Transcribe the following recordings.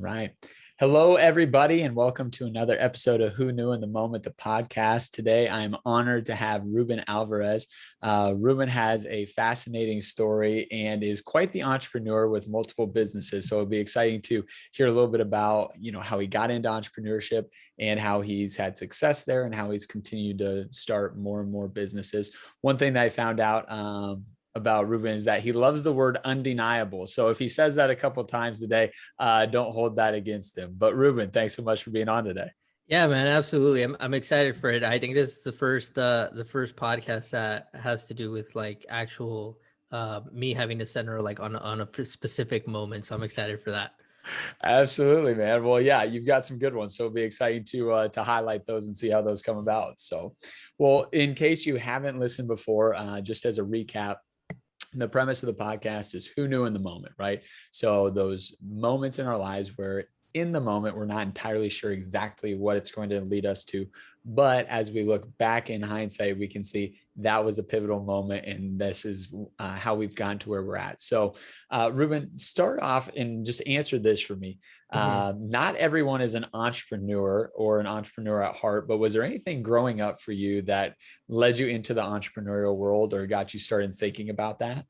right. Hello, everybody, and welcome to another episode of Who Knew in the Moment, the podcast. Today, I'm honored to have Ruben Alvarez. Ruben has a fascinating story and is quite the entrepreneur with multiple businesses. So it'll be exciting to hear a little bit about, how he got into entrepreneurship and how he's had success there and how he's continued to start more and more businesses. One thing that I found out about Ruben is that he loves the word undeniable. So if he says that a couple of times today, don't hold that against him. But Ruben, thanks so much for being on today. Yeah, man, absolutely. I'm excited for it. I think this is the first podcast that has to do with like actual me having to center like on a specific moment. So I'm excited for that. Absolutely, man. Well, yeah, you've got some good ones, so it'll be exciting to highlight those and see how those come about. So, well, in case you haven't listened before, just as a recap, the premise of the podcast is who knew in the moment, right? So those moments in our lives where in the moment, we're not entirely sure exactly what it's going to lead us to. But as we look back in hindsight, we can see that was a pivotal moment. And this is how we've gotten to where we're at. So Ruben, start off and just answer this for me. Not everyone is an entrepreneur or an entrepreneur at heart, but was there anything growing up for you that led you into the entrepreneurial world or got you started thinking about that?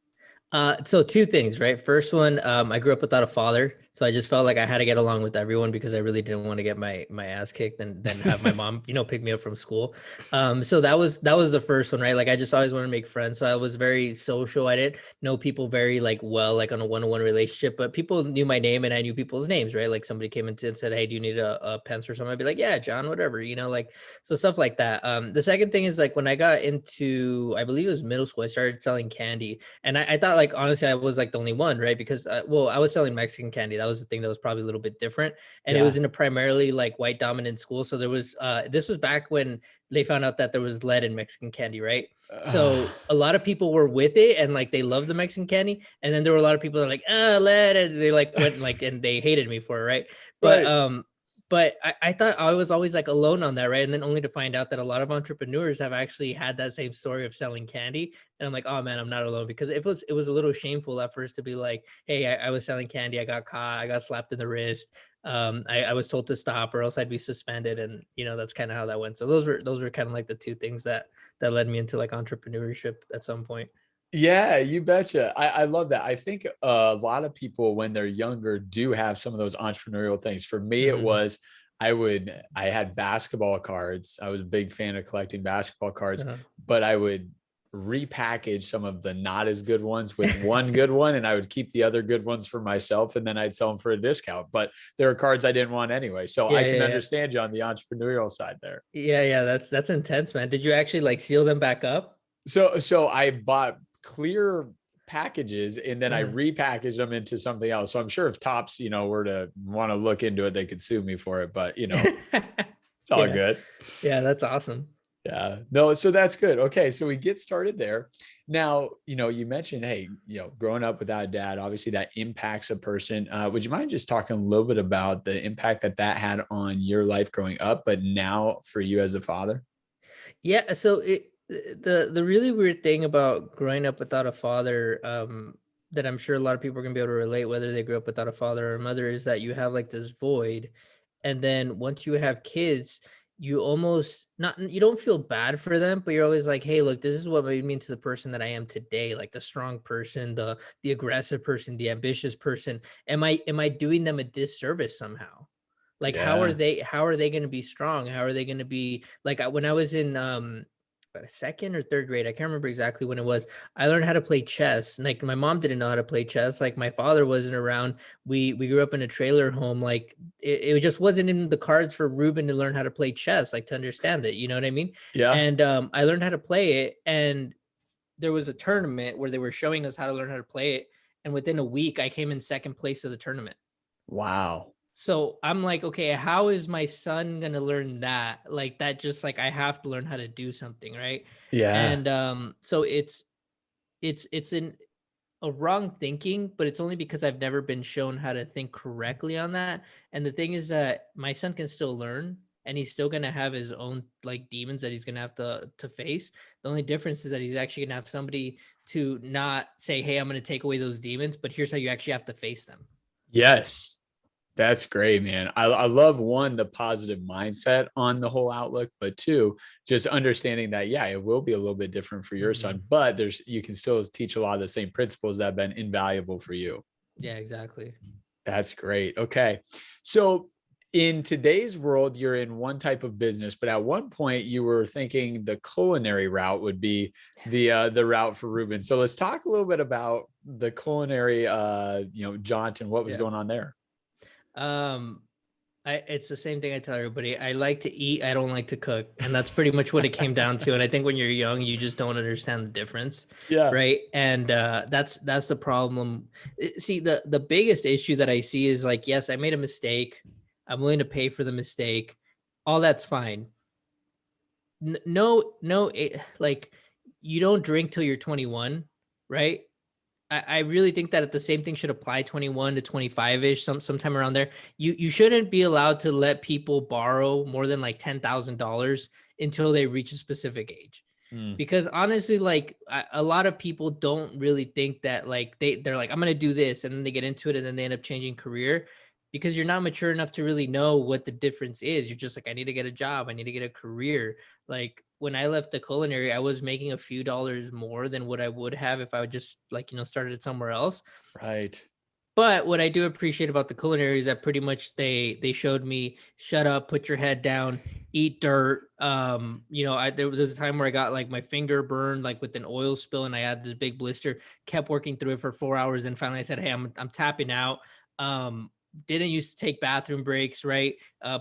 So two things, right? First one, I grew up without a father, so I just felt like I had to get along with everyone because I really didn't want to get my ass kicked and then have my mom, pick me up from school. So that was the first one, right? Like I just always wanted to make friends, so I was very social. I didn't know people very like well, like on a one-on-one relationship, but people knew my name and I knew people's names, right? Like somebody came in and said, "Hey, do you need a pencil or something?" I'd be like, "Yeah, John, whatever," like so stuff like that. The second thing is like when I got into, I believe it was middle school, I started selling candy. And I thought, like, honestly, I was like the only one, right? Because, I was selling Mexican candy. That was the thing that was probably a little bit different. And it was Yeah. in a primarily like white dominant school. So there was, this was back when they found out that there was lead in Mexican candy, right? So a lot of people were with it and like they loved the Mexican candy. And then there were a lot of people that were like, lead. And they like went like, and they hated me for it, right? But, Right. I thought I was always like alone on that, right? And then only to find out that a lot of entrepreneurs have actually had that same story of selling candy. And I'm like, oh man, I'm not alone, because it was a little shameful at first to be like, hey, I was selling candy, I got caught, I got slapped in the wrist. I was told to stop or else I'd be suspended. And that's kind of how that went. So those were kind of like the two things that led me into like entrepreneurship at some point. Yeah, you betcha. I love that. I think a lot of people when they're younger do have some of those entrepreneurial things. For me, it Mm-hmm. was I had basketball cards. I was a big fan of collecting basketball cards, Uh-huh. but I would repackage some of the not as good ones with one good one, and I would keep the other good ones for myself, and then I'd sell them for a discount. But there are cards I didn't want anyway. So Yeah, I can yeah, yeah. understand you on the entrepreneurial side there. Yeah, that's intense, man. Did you actually like seal them back up? So I bought clear packages and then I Uh-huh. repackaged them into something else. So I'm sure if Tops, were to want to look into it, they could sue me for it, but it's all Yeah. good. Yeah, that's awesome. Yeah. No, so that's good. Okay. So we get started there. Now, you mentioned, hey, growing up without a dad, obviously that impacts a person. Would you mind just talking a little bit about the impact that that had on your life growing up, but now for you as a father? Yeah, so the really weird thing about growing up without a father, that I'm sure a lot of people are gonna be able to relate, whether they grew up without a father or a mother, is that you have like this void, and then once you have kids, you almost not you don't feel bad for them, but you're always like, hey, look, this is what made me into the person that I am today, like the strong person, the aggressive person, the ambitious person. Am I doing them a disservice somehow? Like Yeah. how are they going to be strong? How are they going to be like when I was in second or third grade, I can't remember exactly when it was. I learned how to play chess. Like my mom didn't know how to play chess. Like my father wasn't around. We grew up in a trailer home. Like it just wasn't in the cards for Ruben to learn how to play chess, like to understand it. You know what I mean? Yeah. And I learned how to play it. And there was a tournament where they were showing us how to learn how to play it. And within a week, I came in second place of the tournament. Wow. So I'm like, okay, how is my son gonna learn that? Like that, just like I have to learn how to do something, right? Yeah. And so it's in a wrong thinking, but it's only because I've never been shown how to think correctly on that. And the thing is that my son can still learn and he's still gonna have his own like demons that he's gonna have to face. The only difference is that he's actually gonna have somebody to not say, hey, I'm gonna take away those demons, but here's how you actually have to face them. Yes. That's great, man. I love one, the positive mindset on the whole outlook, but two, just understanding that, yeah, it will be a little bit different for your Hmm. son, but you can still teach a lot of the same principles that have been invaluable for you. Yeah, exactly. That's great. Okay. So in today's world, you're in one type of business, but at one point you were thinking the culinary route would be the route for Ruben. So let's talk a little bit about the culinary jaunt and what was Yeah. going on there. Um, it's the same thing I tell everybody. I like to eat. I don't like to cook, and that's pretty much what it came down to. And I think when you're young, you just don't understand the difference, Yeah. right? And that's the problem. See, the biggest issue that I see is like, yes, I made a mistake. I'm willing to pay for the mistake. All that's fine. No, no, like you don't drink till you're 21, right? I really think that the same thing should apply 21 to 25 ish, sometime around there. You shouldn't be allowed to let people borrow more than like $10,000 until they reach a specific age. Mm. Because honestly, like a lot of people don't really think that like they're like, I'm gonna do this, and then they get into it and then they end up changing career because you're not mature enough to really know what the difference is. You're just like, I need to get a job, I need to get a career. Like when I left the culinary, I was making a few dollars more than what I would have if I would just like, started it somewhere else. Right. But what I do appreciate about the culinary is that pretty much they showed me shut up, put your head down, eat dirt. There was a time where I got like my finger burned like with an oil spill, and I had this big blister. Kept working through it for 4 hours, and finally I said, "Hey, I'm tapping out." Didn't used to take bathroom breaks, right?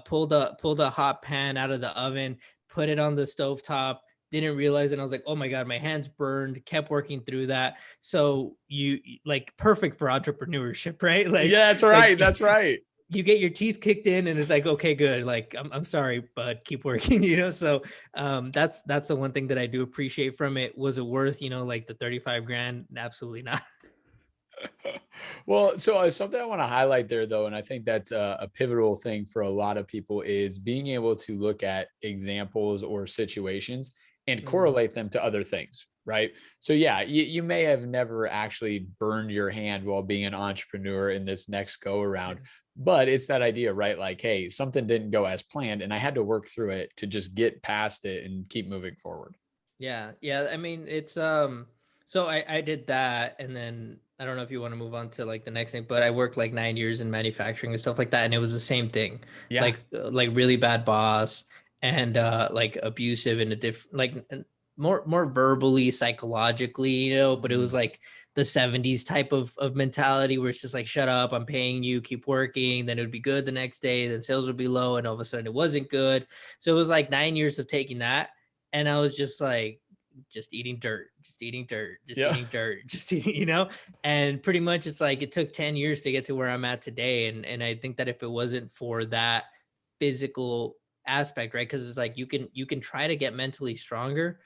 Pulled a hot pan out of the oven, put it on the stovetop. Didn't realize, and I was like, "Oh my god, my hands burned." Kept working through that. So you like perfect for entrepreneurship, right? Like Yeah, that's like right. That's right. you get your teeth kicked in and it's like, okay, good. Like I'm sorry, but keep working, So that's the one thing that I do appreciate from it. Was it worth, like the 35 grand? Absolutely not. Well, so something I want to highlight there, though, and I think that's a pivotal thing for a lot of people is being able to look at examples or situations and Mm, correlate them to other things, right? So, yeah, you may have never actually burned your hand while being an entrepreneur in this next go around, yeah. but it's that idea, right? Like, hey, something didn't go as planned, and I had to work through it to just get past it and keep moving forward. Yeah. Yeah. I mean, it's so I did that, and then I don't know if you want to move on to like the next thing, but I worked like 9 years in manufacturing and stuff like that, and it was the same thing. Yeah. Like really bad boss, and like abusive in a different more verbally, psychologically, but it was Mm. like the 70s type of mentality where it's just like, shut up, I'm paying you, keep working, then it would be good the next day, then sales would be low, and all of a sudden it wasn't good. So it was like 9 years of taking that, and I was just like, just eating dirt, just eating dirt, just Yeah. eating dirt, just eating, and pretty much it's like it took 10 years to get to where I'm at today. And I think that if it wasn't for that physical aspect, right? Because it's like you can try to get mentally stronger,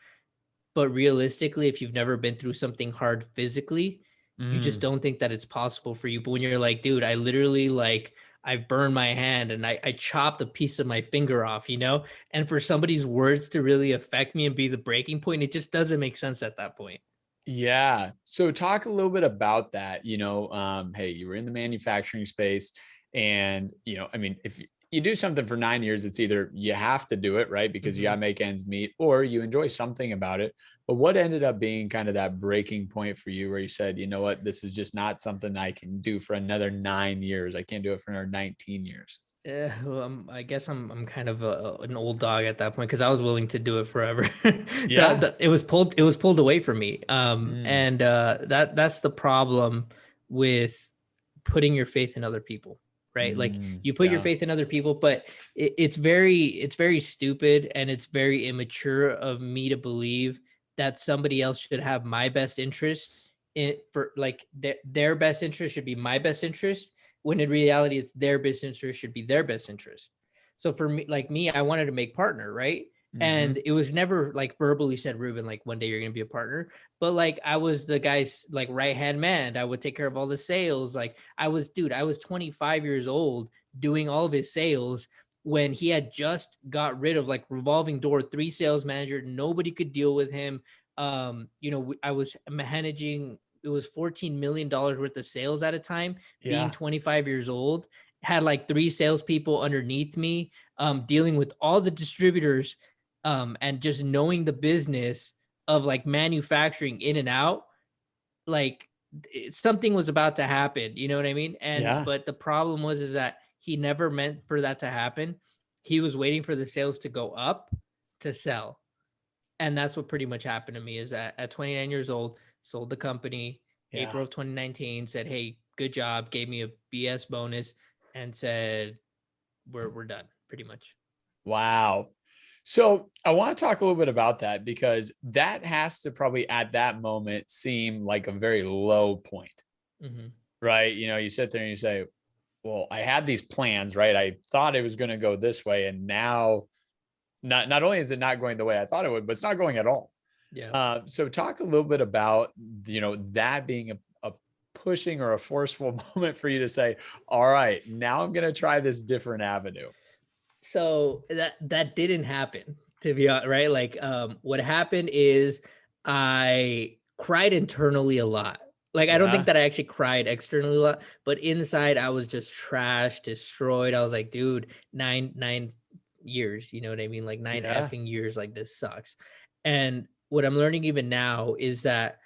but realistically, if you've never been through something hard physically, you just Mm. don't think that it's possible for you. But when you're like, dude, I literally like I've burned my hand and I chopped a piece of my finger off, And for somebody's words to really affect me and be the breaking point, it just doesn't make sense at that point. Yeah. So talk a little bit about that. Hey, you were in the manufacturing space, and I mean, if you do something for 9 years, it's either you have to do it, right? Because you Hmm. gotta make ends meet, or you enjoy something about it. But what ended up being kind of that breaking point for you where you said, you know what, this is just not something I can do for another 9 years. I can't do it for another 19 years. Well, I guess I'm kind of an old dog at that point because I was willing to do it forever. Yeah. It was pulled away from me. Mm. And that's the problem with putting your faith in other people, right? Like you put your Yeah. faith in other people, but it's very stupid and it's very immature of me to believe that somebody else should have my best interest for like their best interest should be my best interest, when in reality it's their best interest should be their best interest. So for me, like me, I wanted to make partner, right? And Hmm. it was never like verbally said, Ruben, like one day you're gonna be a partner. But like I was the guy's like right hand man. I would take care of all the sales. Like I was 25 years old doing all of his sales when he had just got rid of like revolving door, three sales manager. Nobody could deal with him. I was managing, it was $14 million worth of sales at a time, being Yeah. 25 years old. had like 3 salespeople underneath me, dealing with all the distributors, and just knowing the business of like manufacturing in and out, like something was about to happen, you know what I mean? And Yeah. but the problem was is that he never meant for that to happen. He was waiting for the sales to go up to sell. And that's what pretty much happened to me is that at 29 years old, sold the company, Yeah. April of 2019, said, "Hey, good job," gave me a BS bonus and said, we're done pretty much. Wow. So I want to talk a little bit about that because that has to probably at that moment seem like a very low point, Hmm. right? You sit there and you say, well, I had these plans, right? I thought it was going to go this way. And now not only is it not going the way I thought it would, but it's not going at all. Yeah. So talk a little bit about, that being a pushing or a forceful moment for you to say, all right, now I'm going to try this different avenue. So that didn't happen, to be honest, right? Like what happened is I cried internally a lot. Like I don't think Yeah. that I actually cried externally a lot, but inside I was just trashed, destroyed. I was like, dude, nine years, you know what I mean? Like 9 Yeah. effing years, like this sucks. And what I'm learning even now is that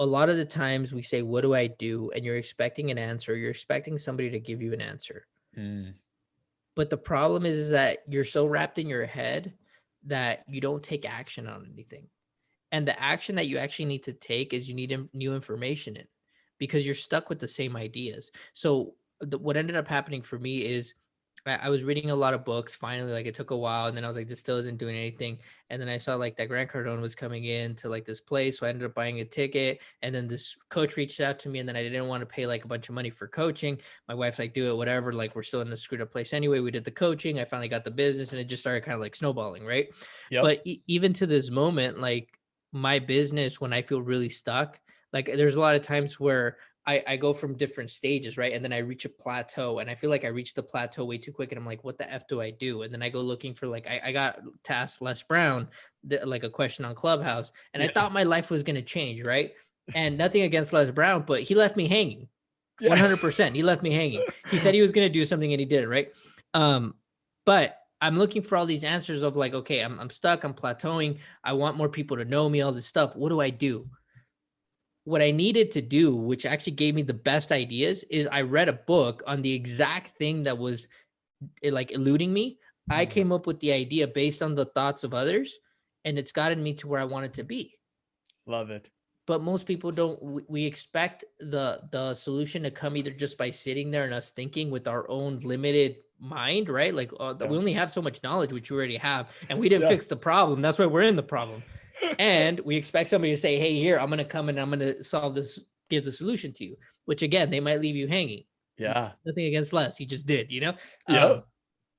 a lot of the times we say, "What do I do?" And you're expecting an answer, you're expecting somebody to give you an answer. Mm, But the problem is that you're so wrapped in your head that you don't take action on anything. And the action that you actually need to take is you need new information in, because you're stuck with the same ideas. So what ended up happening for me is I was reading a lot of books. Finally, like it took a while, and then I was like, this still isn't doing anything. And then I saw like that Grant Cardone was coming in to like this place, so I ended up buying a ticket. And then this coach reached out to me, and then I didn't want to pay like a bunch of money for coaching. My wife's like, do it, whatever. Like we're still in a screwed up place anyway. We did the coaching. I finally got the business, and it just started kind of like snowballing, right? yep. But even to this moment, like my business, when I feel really stuck, like there's a lot of times where I go from different stages, right? And then I reach a plateau, and I feel like I reached the plateau way too quick. And I'm like, what the F do I do? And then I go looking for like, I got tasked Les Brown, like a question on Clubhouse. And I Yeah. thought my life was going to change, right? And nothing against Les Brown, but he left me hanging. Yeah. 100%. He left me hanging. He said he was going to do something and he didn't, right? Um, but I'm looking for all these answers of like, okay, I'm stuck, I'm plateauing. I want more people to know me, all this stuff. What do I do? What I needed to do, which actually gave me the best ideas, is I read a book on the exact thing that was like eluding me. I Mm, came up with the idea based on the thoughts of others, and it's gotten me to where I wanted to be. love it. But most people don't. We expect the solution to come either just by sitting there and us thinking with our own limited mind, right? Like we Yeah. only have so much knowledge, which we already have, and we didn't Yeah. fix the problem. That's why we're in the problem. And we expect somebody to say, hey, here, I'm going to come and I'm going to solve this, give the solution to you, which again, they might leave you hanging. Yeah. Nothing against Les, he just did, you know? Yep.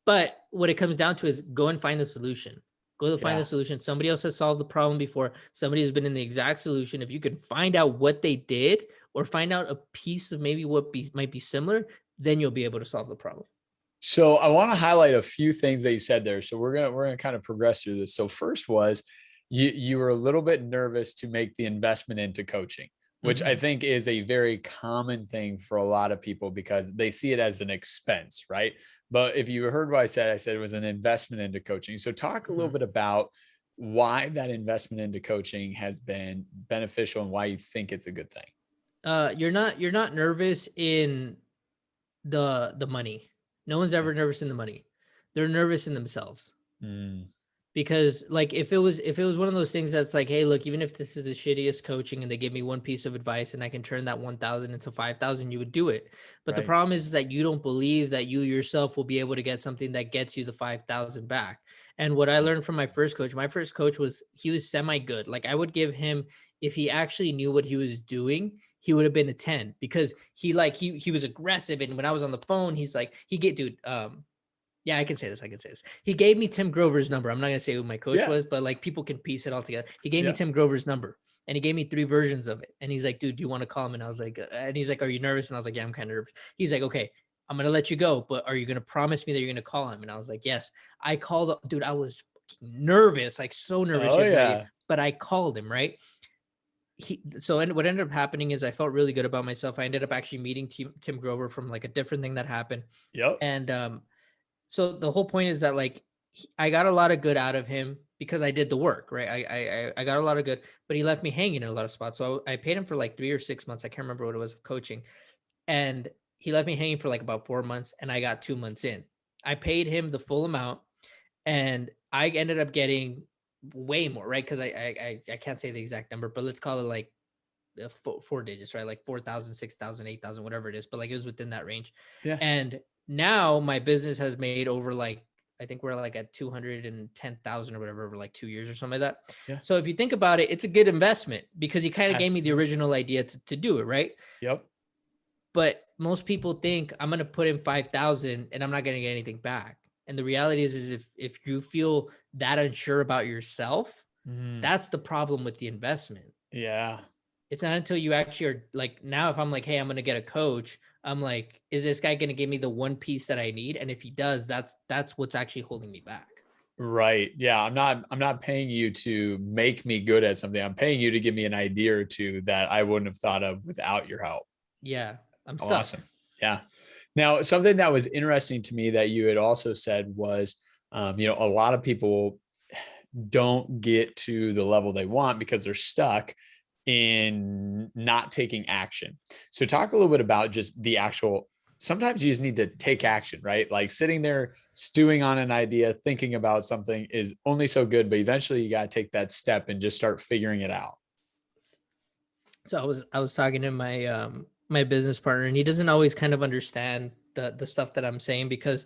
But what it comes down to is go and find the solution. Go to find the Yeah. solution. Somebody else has solved the problem before. Somebody has been in the exact solution. If you can find out what they did or find out a piece of maybe what might be similar, then you'll be able to solve the problem. So I want to highlight a few things that you said there. So we're gonna kind of progress through this. So first was you were a little bit nervous to make the investment into coaching, which I Mm-hmm. think is a very common thing for a lot of people because they see it as an expense, right? But if you heard what I said it was an investment into coaching. So talk a little Mm-hmm. bit about why that investment into coaching has been beneficial and why you think it's a good thing. You're not nervous in the money. No one's Yeah. ever nervous in the money. They're nervous in themselves. Mm, Because like if it was one of those things that's like, hey, look, even if this is the shittiest coaching and they give me one piece of advice and I can turn that 1,000 into 5,000, you would do it. But the right. problem is that you don't believe that you yourself will be able to get something that gets you the 5,000 back. And what I Yeah. learned from my first coach was he was semi good. Like I would give him, if he actually knew what he was doing, he would have been a 10 because he was aggressive. And when I was on the phone, he's like, yeah, I can say this. I can say this. He gave me Tim Grover's number. I'm not gonna say who my coach Yeah. was, but like people can piece it all together. He gave me Yeah. Tim Grover's number, and he gave me 3 versions of it. And he's like, "Dude, do you want to call him?" And I was like, and he's like, "Are you nervous?" And I was like, "Yeah, I'm kind of nervous." He's like, "Okay, I'm gonna let you go, but are you gonna promise me that you're gonna call him?" And I was like, "Yes." I called, dude. I was nervous, like so nervous. Oh You have no idea. yeah. But I called him, right? what ended up happening is I felt really good about myself. I ended up actually meeting Tim Grover from like a different thing that happened. Yep. And so the whole point is that like I got a lot of good out of him because I did the work, right? I got a lot of good, but he left me hanging in a lot of spots. So I paid him for like 3 or 6 months. I can't remember what it was of coaching, and he left me hanging for like about 4 months, and I got 2 months in. I paid him the full amount, and I ended up getting way more, right? Because I can't say the exact number, but let's call it like four digits, right? Like 4,000, 6,000, 8,000, whatever it is. But like it was within that range. Yeah. And now my business has made over like, I think we're like at 210,000 or whatever over like 2 years or something like that. Yeah. So if you think about it, it's a good investment because he kind of gave me the Absolutely. original idea to do it, right? Yep. But most people think I'm going to put in 5,000 and I'm not going to get anything back. And the reality is if you feel that unsure about yourself, that's the problem with the investment. Yeah. It's not until you actually are like, now if I'm like, hey, I'm going to get a coach, I'm like, is this guy going to give me the one piece that I need? And if he does, that's what's actually holding me back. Right. Yeah. I'm not paying you to make me good at something. I'm paying you to give me an idea or two that I wouldn't have thought of without your help. Yeah, I'm Oh, stuck. awesome. Yeah. Now, something that was interesting to me that you had also said was, a lot of people don't get to the level they want because they're stuck in not taking action. So talk a little bit about just the actual, sometimes you just need to take action, right? Like sitting there stewing on an idea, thinking about something is only so good, but eventually you got to take that step and just start figuring it out. So I was talking to my my business partner, and he doesn't always kind of understand the stuff that I'm saying because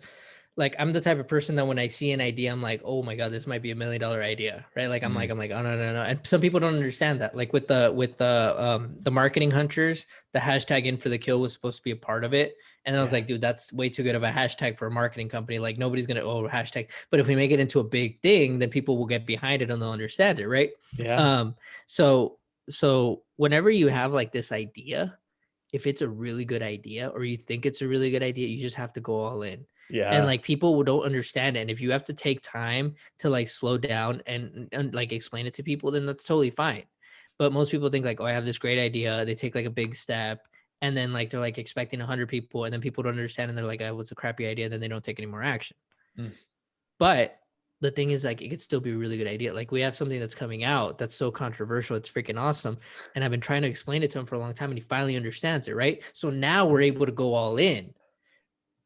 like I'm the type of person that when I see an idea, I'm like, oh my God, this might be $1 million idea, right? Like I'm like, oh no. And some people don't understand that. Like with the marketing hunters, the hashtag in for the kill was supposed to be a part of it. And I was Yeah. like, dude, that's way too good of a hashtag for a marketing company. Like nobody's gonna hashtag. But if we make it into a big thing, then people will get behind it and they'll understand it, right? Yeah. Um, so so whenever you have like this idea, if it's a really good idea or you think it's a really good idea, you just have to go all in. And Yeah. like people don't understand it. And if you have to take time to like slow down and like explain it to people, then that's totally fine. But most people think like, oh, I have this great idea. They take like a big step and then like they're like expecting 100 people and then people don't understand and they're like, oh, what's a crappy idea? And then they don't take any more action. Mm. But the thing is, like, it could still be a really good idea. Like, we have something that's coming out that's so controversial. It's freaking awesome. And I've been trying to explain it to him for a long time and he finally understands it. Right. So now we're able to go all in.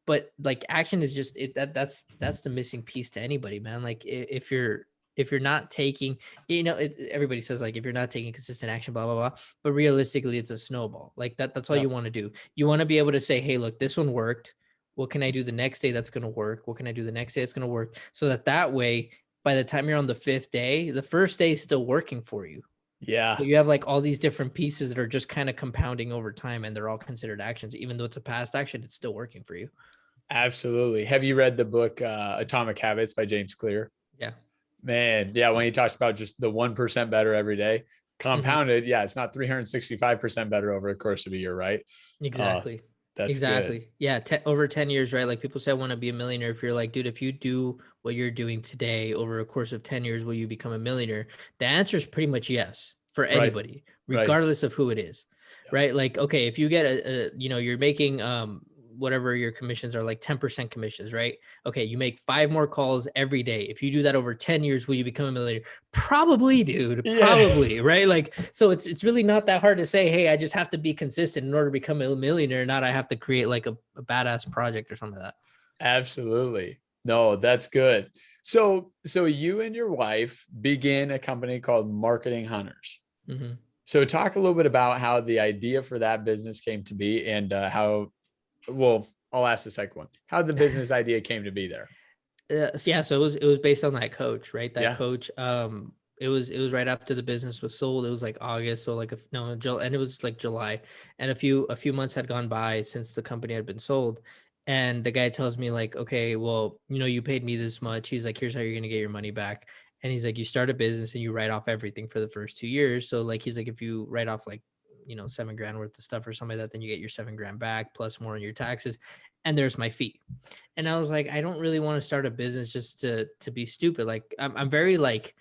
But like action is just that's the missing piece to anybody, man. Like if you're not taking, everybody says like if you're not taking consistent action, blah blah blah. But realistically, it's a snowball. Like that's all you Yep. want to do. You want to be able to say, hey, look, this one worked. What can I do the next day that's going to work? What can I do the next day that's going to work? So that way, by the time you're on the fifth day, the first day is still working for you. So Yeah. you have like all these different pieces that are just kind of compounding over time, and they're all considered actions. Even though it's a past action, it's still working for you. Absolutely. Have you read the book Atomic Habits by James Clear? Yeah. Man, yeah, when he talks about just the 1% better every day, Mhm. compounded, yeah, it's not 365% better over the course of a year, right? Uh, Exactly. that's good. Exactly. Yeah. Over 10 years, right? Like people say, I want to be a millionaire. If you're like, dude, if you do what you're doing today over a course of 10 years, will you become a millionaire? The answer is pretty much yes for Right. anybody, Right. regardless of who it is. Yep. Right. Like, okay, if you get you're making whatever your commissions are, like 10% commissions, right? Okay, you make 5 more calls every day. If you do that over 10 years, will you become a millionaire? Probably, dude. Yeah. Probably, right? Like, so it's really not that hard to say, hey, I just have to be consistent in order to become a millionaire, not I have to create like a badass project or something like that. Absolutely. No, that's good. So you and your wife began a company called Marketing Hunters. Hmm. So talk a little bit about how the idea for that business came to be and how, well, I'll ask the second one. How the business idea came to be there. Yeah, so it was based on that coach, right? That Yeah. coach. It was right after the business was sold. It was like August, so like no, and it was like July, and a few months had gone by since the company had been sold, and the guy tells me like, okay, well, you paid me this much. He's like, here's how you're gonna get your money back, and he's like, you start a business and you write off everything for the first 2 years. So like, he's like, if you write off like 7 grand worth of stuff or something like that, then you get your 7 grand back plus more in your taxes, and there's my fee. And I was like, I don't really want to start a business just to be stupid. Like I'm very like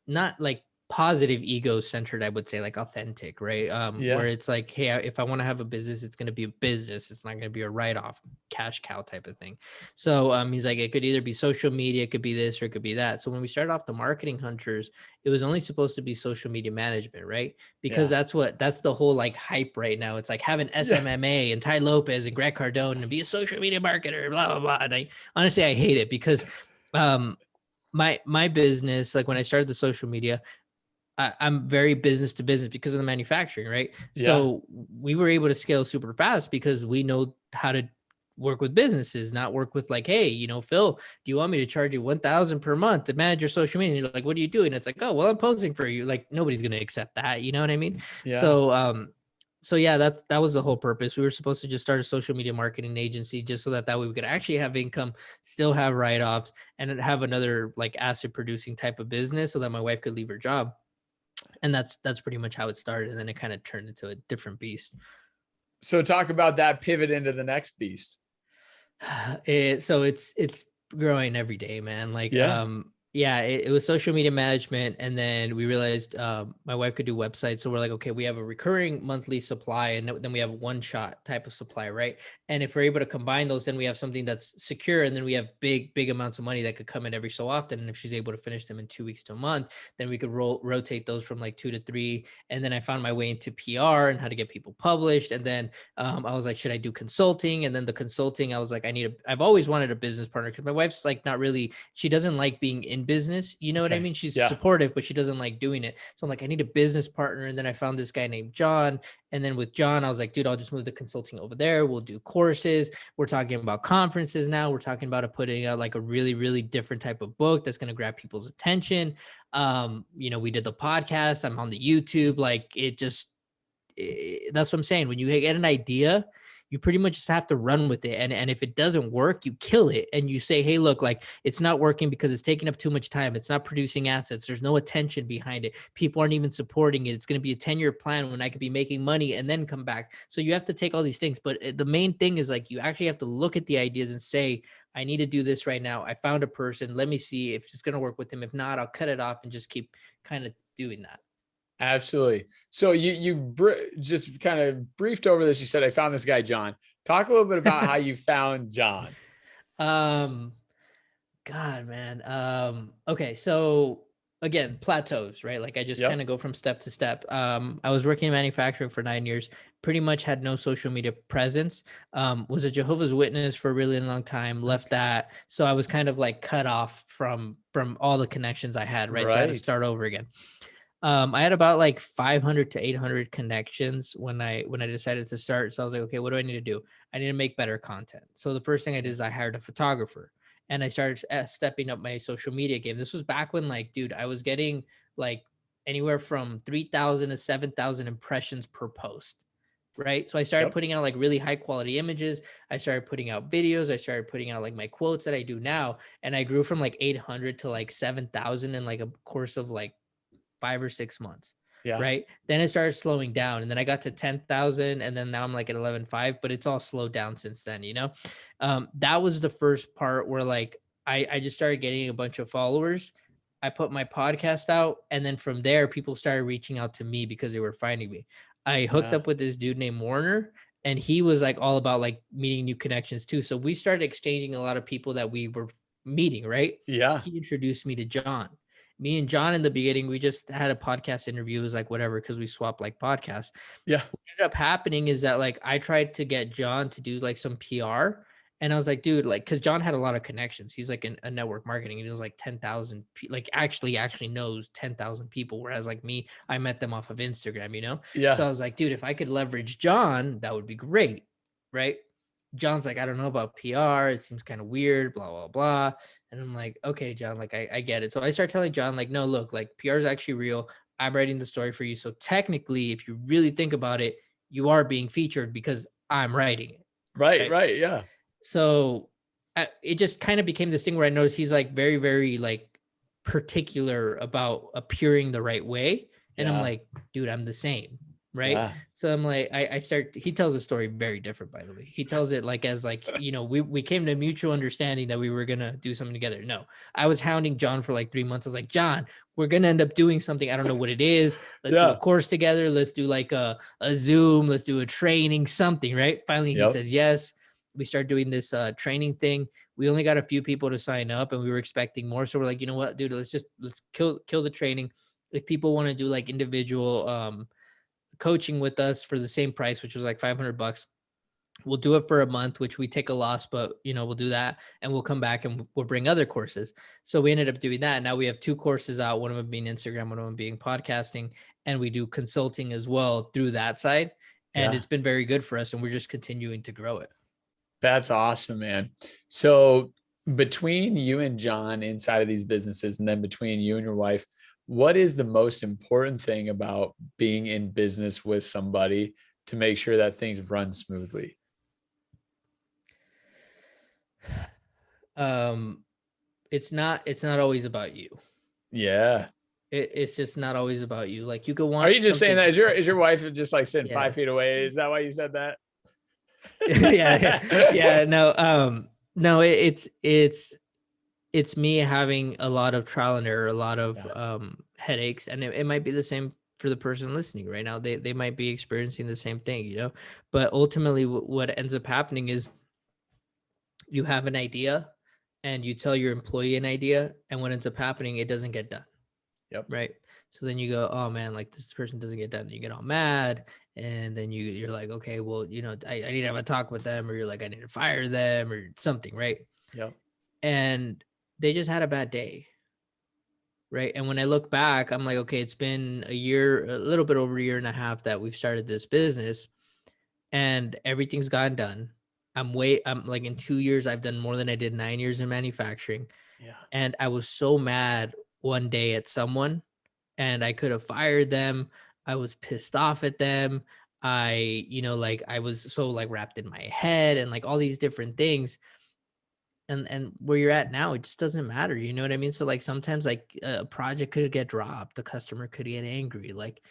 not like positive ego centered, I would say, like authentic, right? Where Yeah. it's like, hey, if I want to have a business, it's going to be a business. It's not going to be a write-off cash cow type of thing. So he's like, it could either be social media, it could be this, or it could be that. So when we started off the Marketing Hunters, it was only supposed to be social media management, right? Because Yeah. that's the whole like hype right now. It's like having Yeah. SMMA and Ty Lopez and Grant Cardone and be a social media marketer, blah, blah, blah. And honestly, I hate it because um, my business, like when I started the social media, I'm very business to business because of the manufacturing, right? Yeah. So we were able to scale super fast because we know how to work with businesses, not work with like, hey, Phil, do you want me to charge you 1,000 per month to manage your social media? And you're like, what do you do? And it's like, oh, well, I'm posting for you. Like nobody's going to accept that. You know what I mean? Yeah. So yeah, that was the whole purpose. We were supposed to just start a social media marketing agency just so that way we could actually have income, still have write-offs, and then have another like asset producing type of business so that my wife could leave her job. And that's pretty much how it started. And then it kind of turned into a different beast. So talk about that pivot into the next beast. So it's growing every day, man. Like Yeah. yeah, it was social media management, and then we realized my wife could do websites, so we're like, okay, we have a recurring monthly supply, and then we have one shot type of supply, right? And if we're able to combine those, then we have something that's secure, and then we have big amounts of money that could come in every so often. And if she's able to finish them in 2 weeks to a month, then we could rotate those from like 2 to 3. And then I found my way into PR and how to get people published, and then I was like, should I do consulting? And then the consulting, I was like, I've always wanted a business partner because my wife's like, not really, she doesn't like being in business. You know what I Okay. mean? She's Yeah. supportive, but she doesn't like doing it. So I'm like, I need a business partner. And then I found this guy named John. And then with John, I was like, dude, I'll just move the consulting over there. We'll do courses. We're talking about conferences now. We're talking about putting out like a really different type of book that's going to grab people's attention. We did the podcast. I'm on the YouTube. Like that's what I'm saying. When you get an idea, you pretty much just have to run with it. And if it doesn't work, you kill it. And you say, hey, look, like it's not working because it's taking up too much time. It's not producing assets. There's no attention behind it. People aren't even supporting it. It's going to be a 10-year plan when I could be making money and then come back. So you have to take all these things. But the main thing is like, you actually have to look at the ideas and say, I need to do this right now. I found a person. Let me see if it's going to work with him. If not, I'll cut it off and just keep kind of doing that. Absolutely. So you just kind of briefed over this. You said, I found this guy, John. Talk a little bit about how you found John. Um, God, man. Okay, so again, plateaus, right? Like I just kind Yep. of go from step to step. I was working in manufacturing for 9 years, pretty much had no social media presence. Was a Jehovah's Witness for a really long time, left that. So I was kind of like cut off from all the connections I had, right? So I had to Right. start over again. I had about like 500 to 800 connections when I decided to start. So I was like, okay, what do I need to do? I need to make better content. So the first thing I did is I hired a photographer, and I started stepping up my social media game. This was back when, like, dude, I was getting like anywhere from 3,000 to 7,000 impressions per post. Right. So I started Yep. putting out like really high quality images. I started putting out videos. I started putting out like my quotes that I do now. And I grew from like 800 to like 7,000 in like a course of like 5 or 6 months. Yeah. Right. Then it started slowing down. And then I got to 10,000. And then now I'm like at 11.5, but it's all slowed down since then. That was the first part where like I just started getting a bunch of followers. I put my podcast out. And then from there, people started reaching out to me because they were finding me. I hooked Yeah. up with this dude named Warner, and he was like all about like meeting new connections too. So we started exchanging a lot of people that we were meeting, right? Yeah. He introduced me to John. Me and John in the beginning, we just had a podcast interview. It was like whatever, because we swapped like podcasts. Yeah. What ended up happening is that like I tried to get John to do like some PR. And I was like, dude, like, because John had a lot of connections. He's like a network marketing, and he was like 10,000, like actually knows 10,000 people. Whereas like me, I met them off of Instagram. So Yeah. I was like, dude, if I could leverage John, that would be great. Right. John's like, I don't know about PR. It seems kind of weird, blah, blah, blah. And I'm like, okay, John, like, I get it. So I start telling John, like, no, look, like PR is actually real. I'm writing the story for you. So technically, if you really think about it, you are being featured because I'm writing it. Right. Right. Right. Yeah. So it just kind of became this thing where I noticed he's like very like particular about appearing the right way. And I'm Yeah. like, dude, I'm the same. right? Yeah. So I'm like, he tells the story very different, by the way. He tells it like as like, we came to mutual understanding that we were gonna do something together. No, I was hounding John for like 3 months. I was like, John, we're gonna end up doing something. I don't know what it is. Let's do a Yeah. course together. Let's do like a Zoom. Let's do a training, something, right? Finally, he Yep. says yes. We start doing this training thing. We only got a few people to sign up, and we were expecting more. So we're like, you know what, dude, let's kill the training. If people want to do like individual coaching with us for the same price, which was like $500, we'll do it for a month, which we take a loss, but we'll do that, and we'll come back and we'll bring other courses. So we ended up doing that. Now we have 2 courses out, one of them being Instagram, one of them being podcasting, and we do consulting as well through that side. And Yeah. it's been very good for us, and we're just continuing to grow it. That's awesome, man. So between you and John inside of these businesses, and then between you and your wife, what is the most important thing about being in business with somebody to make sure that things run smoothly? um it's not always about you. Yeah. It's just not always about you. Like you could Are want you just saying something. that? Is your wife just like sitting Yeah. 5 feet away? Is that why you said that? Yeah, no, no, it's me having a lot of trial and error, a lot of Yeah. headaches, and it might be the same for the person listening right now. They might be experiencing the same thing, but ultimately what ends up happening is you have an idea and you tell your employee an idea, and what ends up happening, it doesn't get done. Yep. Right. So then you go, oh man, like this person doesn't get done. You get all mad. And then you're like, okay, well, I need to have a talk with them, or you're like, I need to fire them or something. Right. Yep. And they just had a bad day. Right. And when I look back, I'm like, okay, it's been a year, a little bit over a year and a half that we've started this business, and everything's gotten done. I'm like in 2 years, I've done more than I did 9 years in manufacturing. Yeah. And I was so mad one day at someone, and I could have fired them. I was pissed off at them. Like I was so like wrapped in my head and like all these different things. And where you're at now, it just doesn't matter. You know what I mean? So like sometimes like a project could get dropped, the customer could get angry. Like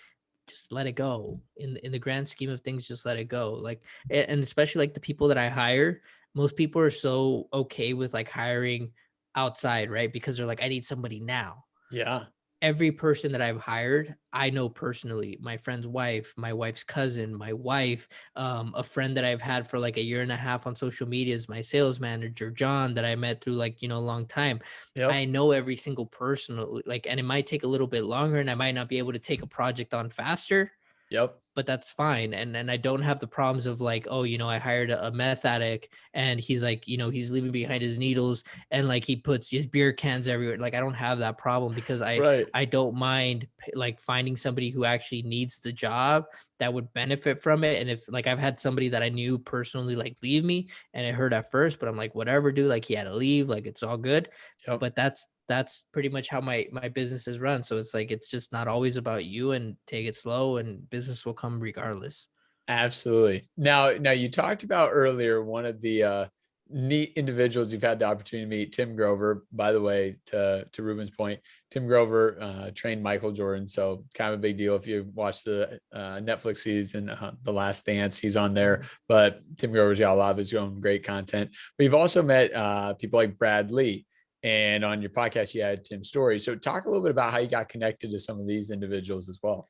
just let it go. In the grand scheme of things, just let it go. Like and especially like the people that I hire, most people are so okay with like hiring outside, right? Because they're like, I need somebody now. Yeah. Every person that I've hired, I know personally. My friend's wife, my wife's cousin, my wife, a friend that I've had for like a year and a half on social media is my sales manager, John, that I met through like, a long time. Yep. I know every single person, like, and it might take a little bit longer, and I might not be able to take a project on faster, Yep. but that's fine. And I don't have the problems of like, oh, I hired a meth addict, and he's like, he's leaving behind his needles, and like he puts his beer cans everywhere. Like I don't have that problem, because I Right. I don't mind like finding somebody who actually needs the job, that would benefit from it. And if like I've had somebody that I knew personally like leave me, and it hurt at first, but I'm like, whatever, dude, like he had to leave, like it's all good. Yep. But that's pretty much how my business is run. So it's like it's just not always about you, and take it slow, and business will come regardless. Absolutely. Now you talked about earlier one of the neat individuals you've had the opportunity to meet, Tim Grover. By the way, to Ruben's point, Tim Grover trained Michael Jordan, so kind of a big deal. If you watch the Netflix season, The Last Dance, he's on there. But Tim Grover's got a lot of his own great content. But you've also met people like Brad Lee, and on your podcast you had Tim's story. So talk a little bit about how you got connected to some of these individuals as well.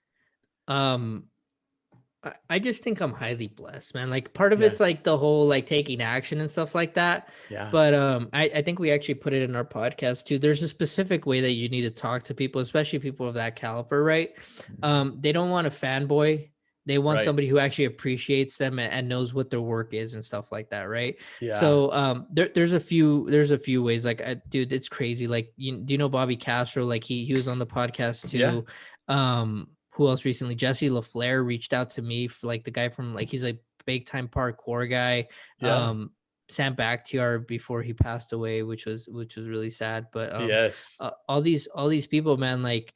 um I just think I'm highly blessed, man. Like part of Yeah. it's like the whole like taking action and stuff like that. Yeah. But I think we actually put it in our podcast too. There's a specific way that you need to talk to people, especially people of that caliber, right? They don't want a fanboy. They want Right. somebody who actually appreciates them and knows what their work is and stuff like that, right? Yeah. So there's a few ways. Like dude, it's crazy. Like do you know Bobby Castro? Like he was on the podcast Yeah. too. Who else recently? Jesse LaFleur reached out to me, for like the guy from like he's a big time parkour guy. Yeah. Sam Bakhtiar before he passed away, which was really sad. But Yes. all these people, man, like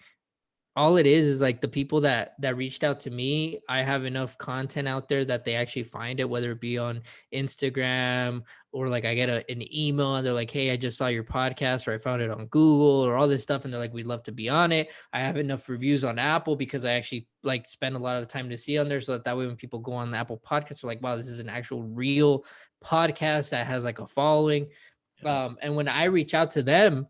all it is like the people that reached out to me, I have enough content out there that they actually find it, whether it be on Instagram or like I get an email and they're like, hey, I just saw your podcast, or I found it on Google, or all this stuff, and they're like, we'd love to be on it. I have enough reviews on Apple because I actually like spend a lot of time to see on there, so that way when people go on the Apple podcast, they're like, wow, this is an actual real podcast that has like a following. Yeah. And when I reach out to them,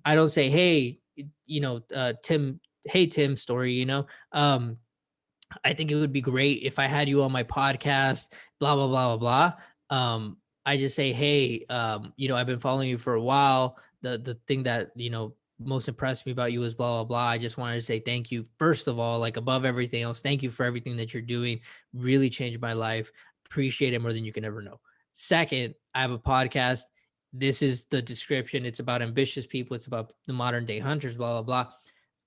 I don't say, hey, Tim, hey Tim story, I think it would be great if I had you on my podcast, blah blah blah blah blah. I just say, hey, I've been following you for a while. The thing that most impressed me about you is blah blah blah. I just wanted to say thank you first of all, like above everything else. Thank you for everything that you're doing. Really changed my life. Appreciate it more than you can ever know. Second, I have a podcast. This is the description. It's about ambitious people. It's about the modern day hunters. Blah blah blah.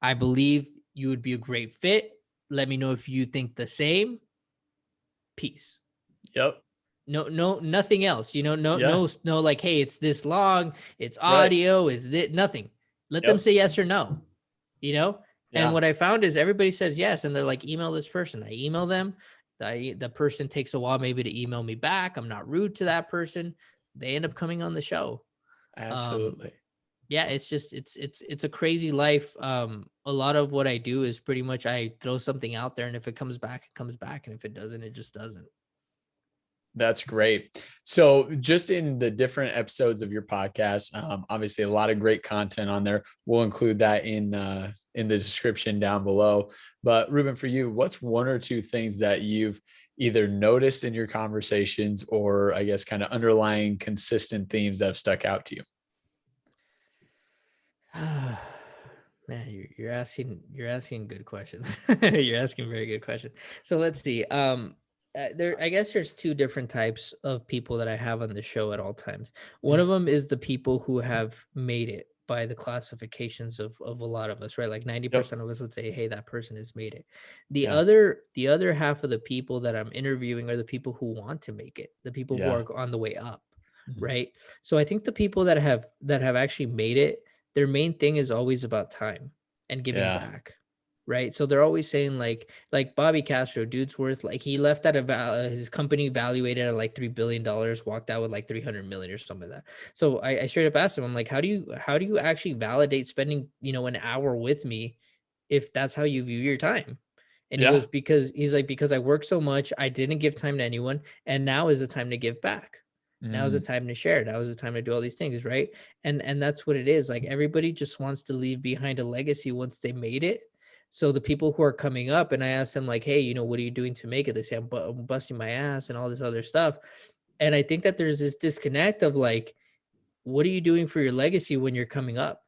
I believe you would be a great fit. Let me know if you think the same. Peace. Yep. No, nothing else. Yeah. No, like, hey, it's this long, it's Right. audio, is it nothing. Let them Yep. say yes or no, And Yeah. what I found is everybody says yes, and they're like, email this person. I email them. The person takes a while maybe to email me back. I'm not rude to that person. They end up coming on the show. Um, Absolutely. yeah, it's just it's a crazy life. A lot of what I do is pretty much I throw something out there, and if it comes back, it comes back, and if it doesn't, it just doesn't. That's great. So, just in the different episodes of your podcast, obviously a lot of great content on there. We'll include that in the description down below. But Ruben, for you, what's one or two things that you've either noticed in your conversations, or I guess kind of underlying consistent themes that have stuck out to you? Man, you're asking good questions. You're asking very good questions. So let's see. There, I guess there's two different types of people that I have on the show at all times. One Yeah. of them is the people who have made it by the classifications of a lot of us, right? Like Yep. 90% of us would say, hey, that person has made it. The Yeah. other the other half of the people that I'm interviewing are the people who want to make it, the people who Yeah. are on the way up, Mhm. right? So I think the people that have actually made it, their main thing is always about time and giving Yeah. back, right? So they're always saying like Bobby Castro, dude's worth, like, he left at his company valuated at like $3 billion, walked out with like 300 million or something like that. So I straight up asked him, I'm like, how do you actually validate spending an hour with me if that's how you view your time? And he Yeah. goes, because I work so much, I didn't give time to anyone, and now is the time to give back. Now is the Mm. time to share. Now is the time to do all these things, right? And that's what it is. Like, everybody just wants to leave behind a legacy once they made it. So the people who are coming up, and I ask them like, hey, what are you doing to make it? They say, I'm busting my ass and all this other stuff. And I think that there's this disconnect of like, what are you doing for your legacy when you're coming up?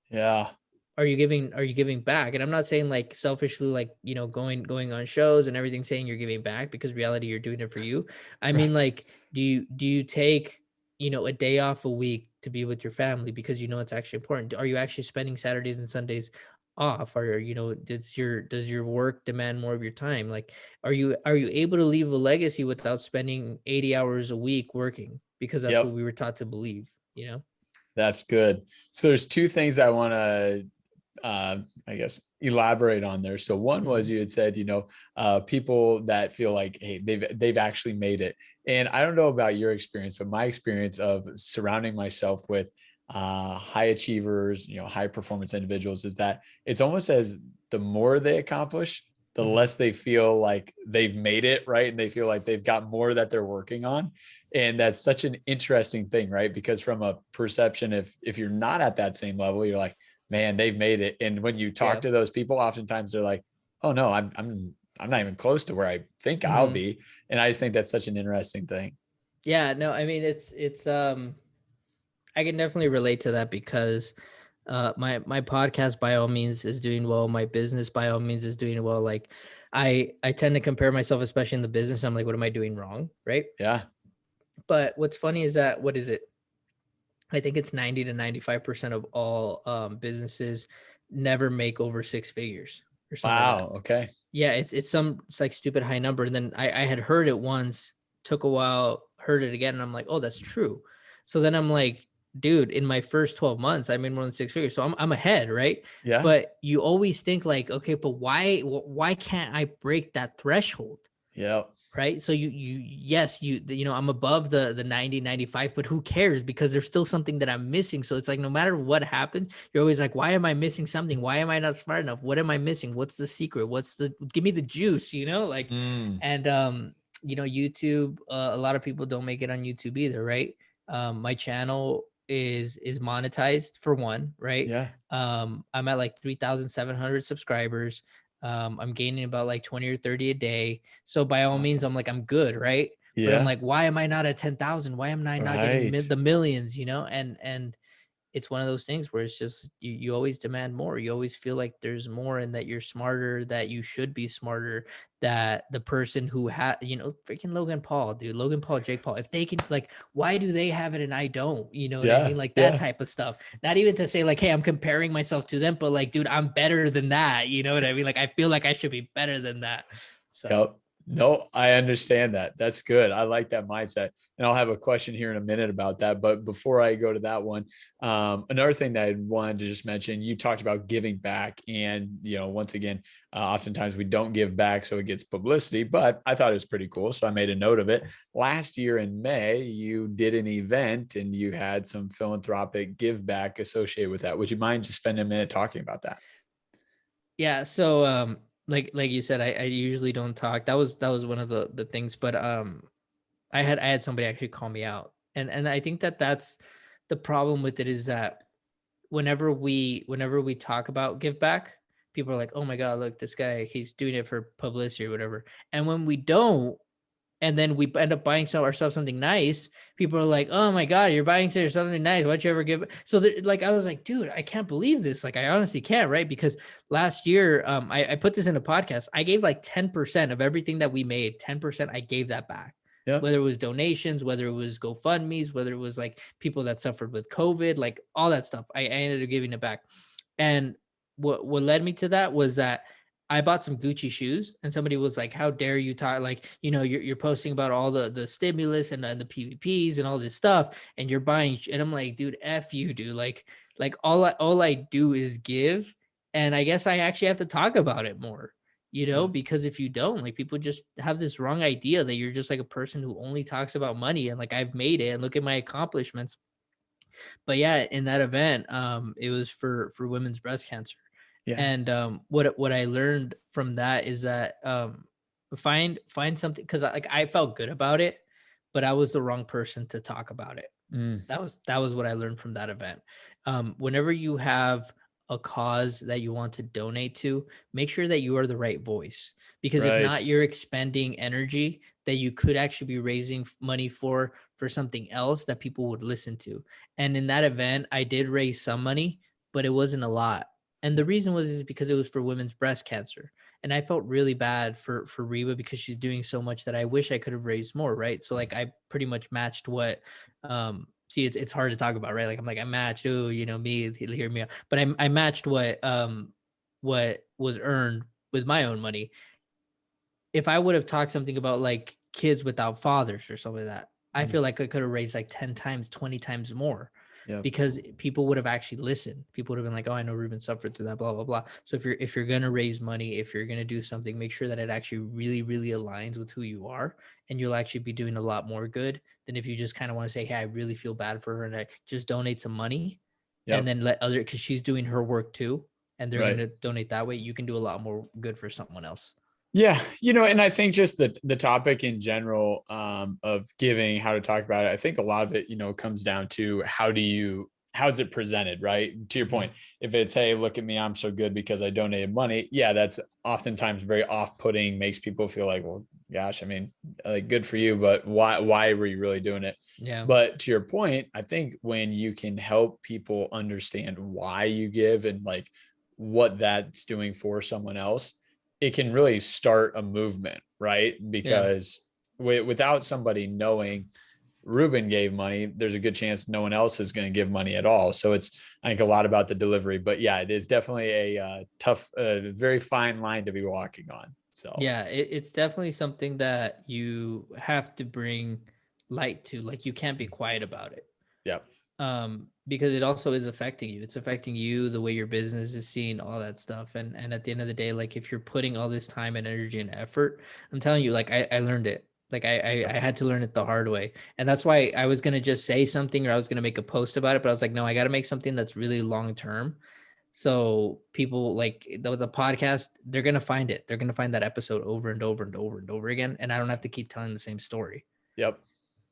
Yeah. Are you giving back? And I'm not saying like selfishly, like, going on shows and everything saying you're giving back, because reality, you're doing it for you. I Right. mean, like, do you take a day off a week to be with your family because it's actually important? Are you actually spending Saturdays and Sundays off? Or does your work demand more of your time? Like, are you able to leave a legacy without spending 80 hours a week working, because that's what Yep. we were taught to believe. That's good. So there's two things I want to I guess elaborate on there. So one was, Mhm. you had said, people that feel like, hey, they've actually made it. And I don't know about your experience, but my experience of surrounding myself with high achievers, high performance individuals, is that it's almost as the more they accomplish, the Mhm. less they feel like they've made it, right? And they feel like they've got more that they're working on. And that's such an interesting thing, right? Because from a perception, if you're not at that same level, you're like, man, they've made it. And when you talk Yeah. to those people, oftentimes they're like, oh no, I'm not even close to where I think I'll Mhm. be. And I just think that's such an interesting thing. Yeah, no, I mean, it's I can definitely relate to that, because my podcast by all means is doing well. My business by all means is doing well. Like, I tend to compare myself, especially in the business. I'm like, what am I doing wrong? Right. Yeah. But what's funny is that, what is it? I think it's 90 to 95% of all businesses never make over six figures or something like that. Wow. Okay. Yeah, it's like stupid high number. And then I had heard it once, took a while, heard it again, and I'm like, oh, that's true. So then I'm like, dude, in my first 12 months, I made more than six figures. So I'm ahead, right? Yeah. But you always think like, okay, but why can't I break that threshold? Yeah. Right. So yes, I'm above the 90, 95, but who cares? Because there's still something that I'm missing. So it's like, no matter what happens, you're always like, why am I missing something? Why am I not smart enough? What am I missing? What's the secret? Give me the juice, like, Mm, and, YouTube, a lot of people don't make it on YouTube either. Right. My channel is monetized for one, right? yeah. I'm at like 3,700 subscribers. I'm gaining about like 20 or 30 a day. So by all means, Awesome. I'm like, I'm good, right? But I'm Yeah. like, why am I not at 10,000? Why am I not getting Right. the millions, And it's one of those things where it's just you always demand more. You always feel like there's more and that you're smarter, that you should be smarter, that the person who had, freaking Logan Paul, dude, Logan Paul, Jake Paul, if they can, like, why do they have it and I don't? You know what I Yeah. mean? Like that Yeah. type of stuff. Not even to say like, hey, I'm comparing myself to them, but like, dude, I'm better than that. You know what I mean? Like I feel like I should be better than that. So Yep. No, I understand that. That's good. I like that mindset. And I'll have a question here in a minute about that. But before I go to that one, another thing that I wanted to just mention, you talked about giving back. And, once again, oftentimes we don't give back, so it gets publicity, but I thought it was pretty cool. So I made a note of it. Last year in May, you did an event and you had some philanthropic give back associated with that. Would you mind just spending a minute talking about that? yeah, so like you said, I usually don't talk. That was one of the things, but I had somebody actually call me out, and I think that that's the problem with it is that whenever we talk about give back, people are like, oh my god, look, this guy, he's doing it for publicity or whatever. And when we don't, and then we end up buying ourselves something nice, people are like, oh my god, you're buying something nice, why'd you ever give? So like, I was like, dude, I can't believe this. Like, I honestly can't, right? Because last year, I put this in a podcast, I gave like 10% of everything that we made. 10% I gave that back, Yeah. whether it was donations, whether it was GoFundMe's, whether it was like people that suffered with COVID, like all that stuff, I ended up giving it back. And what led me to that was that I bought some Gucci shoes, and somebody was like, how dare you talk, like, you're posting about all the stimulus and the PVPs and all this stuff, and you're buying, and I'm like, dude, F you, dude. Like all I do is give. And I guess I actually have to talk about it more, Yeah. because if you don't, like, people just have this wrong idea that you're just like a person who only talks about money, and like, I've made it and look at my accomplishments. But yeah, in that event, it was for women's breast cancer. Yeah. And what I learned from that is that find something, because like I felt good about it, but I was the wrong person to talk about it. Mm, That was what I learned from that event. Whenever you have a cause that you want to donate to, make sure that you are the right voice, because if right. not, you're expending energy that you could actually be raising money for something else that people would listen to. And in that event, I did raise some money, but it wasn't a lot. And the reason was is because it was for women's breast cancer. And I felt really bad for Reba, because she's doing so much that I wish I could have raised more, right? So like, I pretty much matched what see, it's hard to talk about, right? Like, I'm like, I matched, oh, me, hear me out. But I matched what was earned with my own money. If I would have talked something about like kids without fathers or something like that, I Mm, feel like I could have raised like 10 times, 20 times more, yeah. because people would have actually listened. People would have been like, oh, I know Ruben suffered through that, blah, blah, blah. So if you're gonna raise money, if you're gonna do something, make sure that it actually really, really aligns with who you are, and you'll actually be doing a lot more good than if you just kind of want to say, hey, I really feel bad for her, and I just donate some money, and Yep. then let other, because she's doing her work too, and they're Right. gonna donate that way. You can do a lot more good for someone else. Yeah, and I think just the topic in general, of giving, how to talk about it. I think a lot of it, comes down to how's it presented, right? To your Mhm. point, if it's, hey, look at me, I'm so good because I donated money. Yeah, that's oftentimes very off-putting, makes people feel like, well, gosh, I mean, like, good for you, but why were you really doing it? Yeah. But to your point, I think when you can help people understand why you give and like what that's doing for someone else, it can really start a movement, right? Yeah. Because without somebody knowing Ruben gave money, there's a good chance no one else is going to give money at all. So it's, I think, a lot about the delivery. But yeah, it is definitely a tough, very fine line to be walking on. So Yeah, it's definitely something that you have to bring light to. Like, you can't be quiet about it. yeah, because it also is affecting you. It's affecting you, the way your business is seen, all that stuff. And at the end of the day, like if you're putting all this time and energy and effort, I'm telling you, like I learned it. Like I had to learn it the hard way. And that's why I was gonna just say something, or I was gonna make a post about it, but I was like, no, I gotta make something that's really long term. So people like the podcast, they're gonna find it. They're gonna find that episode over and over and over and over again. And I don't have to keep telling the same story. Yep.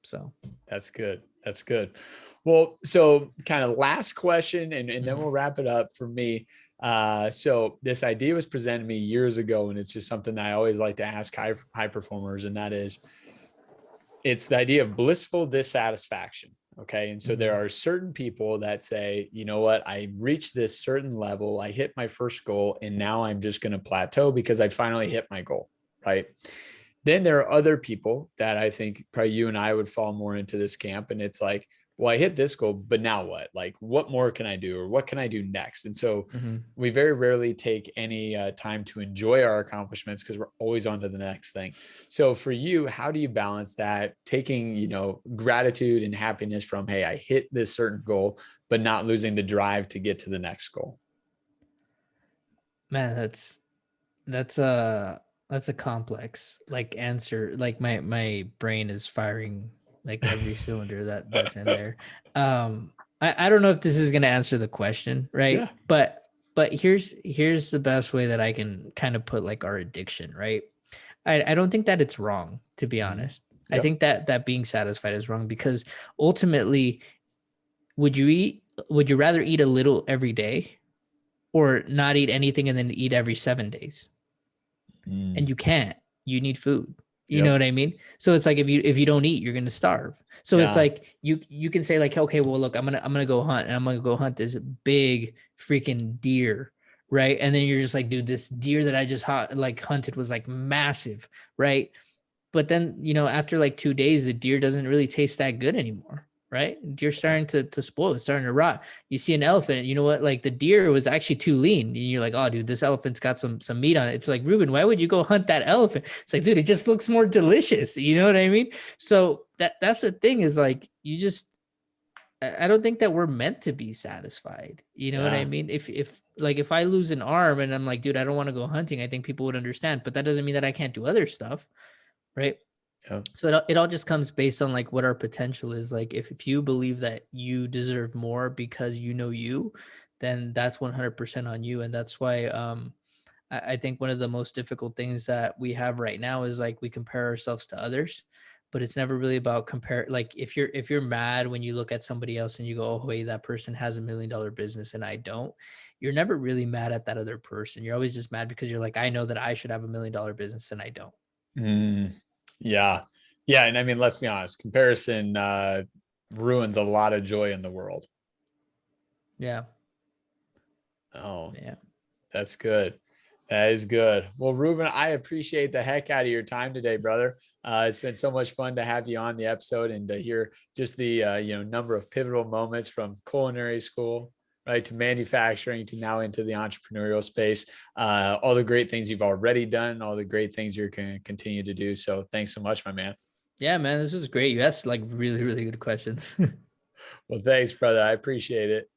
So That's good. That's good. Well, so kind of last question, and then we'll wrap it up for me. So this idea was presented to me years ago, and it's just something that I always like to ask high performers, and that is, it's the idea of blissful dissatisfaction. Okay. And so there are certain people that say, you know what, I reached this certain level, I hit my first goal, and now I'm just going to plateau because I finally hit my goal. Right. Then there are other people that I think probably you and I would fall more into this camp. And it's like, well, I hit this goal, but now what? Like, what more can I do? Or what can I do next? And so we very rarely take any time to enjoy our accomplishments because we're always on to the next thing. So for you, how do you balance that, taking, gratitude and happiness from, hey, I hit this certain goal, but not losing the drive to get to the next goal? man, that's a complex like answer. Like my brain is firing like every cylinder that's in there. I don't know if this is gonna answer the question, right? Yeah. But here's the best way that I can kind of put like our addiction, right? I don't think that it's wrong, to be honest. I Yep. think that being satisfied is wrong because ultimately, would you rather eat a little every day or not eat anything and then eat every 7 days? And you can't. You need food. You know Yep. what I mean? So it's like if you don't eat, you're gonna starve. So it's Yeah. like you can say like, okay, well look, I'm gonna go hunt and I'm gonna go hunt this big freaking deer, right? And then you're just like, dude, this deer that I just hunted was like massive, right? But then, after like 2 days, the deer doesn't really taste that good anymore. Right. Deer starting to spoil, it's starting to rot. You see an elephant, you know what? Like the deer was actually too lean. And you're like, oh, dude, this elephant's got some meat on it. It's like, Ruben, why would you go hunt that elephant? It's like, dude, it just looks more delicious. You know what I mean? So that's the thing is like, I don't think that we're meant to be satisfied. You know what I Yeah. mean? If I lose an arm and I'm like, dude, I don't want to go hunting, I think people would understand, but that doesn't mean that I can't do other stuff. Right. Yeah. So it all just comes based on like what our potential is. Like if you believe that you deserve more because you, then that's 100% on you. And that's why I think one of the most difficult things that we have right now is like we compare ourselves to others, but it's never really about compare. Like if you're mad when you look at somebody else and you go, oh wait, that person has $1 million business and I don't, you're never really mad at that other person. You're always just mad because you're like, I know that I should have $1 million business and I don't. Mm, yeah. Yeah. And I mean, let's be honest, comparison ruins a lot of joy in the world. Yeah. Oh, Yeah. that's good. That is good. Well, Ruben, I appreciate the heck out of your time today, brother. It's been so much fun to have you on the episode and to hear just the number of pivotal moments from culinary school, right, to manufacturing to now into the entrepreneurial space. All the great things you've already done, all the great things you're going to continue to do. So thanks so much, my man. Yeah, man, this was great. You asked like really, really good questions. Well, thanks, brother. I appreciate it.